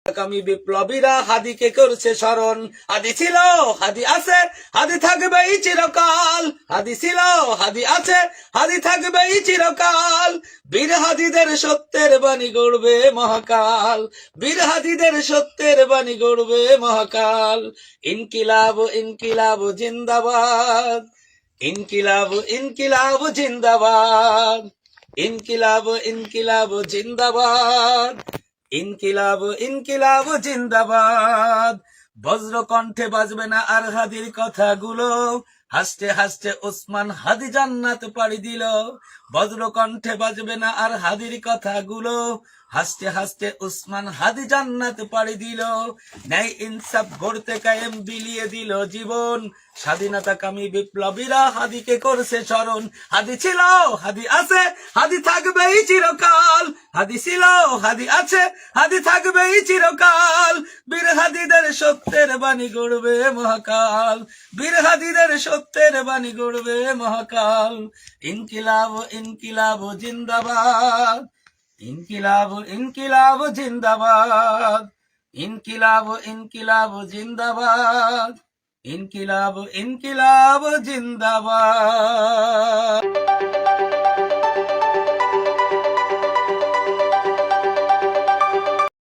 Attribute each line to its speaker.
Speaker 1: আগামী বিপ্লবীরা হাদিকে করছে স্মরণ। হাদি ছিল, হাদি আছে, হাদি থাকবেই চিরকাল। হাদি ছিল, হাদি আছে, হাদি থাকবেই চিরকাল। বীর হাদিদের সত্যের বাণী গড়বে মহাকাল। বীর হাদিদের সত্যের বাণী গড়বে মহাকাল। ইনকিলাব ইনকিলাব জিন্দাবাদ। ইনকিলাব ইনকিলাব জিন্দাবাদ। ইনকিলাব ইনকিলাব জিন্দাবাদ। ইনকিলাব ইনকিলাব জিন্দাবাদ। বজ্র কণ্ঠে বাজবে না আর হাদির কথাগুলো। হাসতে হাসতে ওসমান হাদি জান্নাত পাড়ি দিল। বজ্র কণ্ঠে বাজবে না আর হাদির কথাগুলো। হাসতে হাসতে ওসমান হাদি জান্নাত পাড়ি দিল। ন্যায় ইনসাফ গড়তে কায়েম বিলিয়ে দিল জীবন। স্বাধীনতাকামী বিপ্লবীরা হাদিকে করছে স্মরণ। হাদি ছিল, হাদি আছে, হাদি থাকবেই চিরকাল। হাদি ছিল, হাদি আছে, হাদি থাকবেই চিরকাল। বীর হাদিদের সত্যের বাণী গড়বে মহাকাল। বীর হাদিদের সত্যের বাণী গড়বে মহাকাল। ইনকিলাব ইনকিলাব জিন্দাবাদ। ইনকিলাব ইনকিলাব জিন্দাবাদ। ইনকিলাব ইনকিলাব জিন্দাবাদ। ইনকিলাব ইনকিলাব জিন্দাবাদ।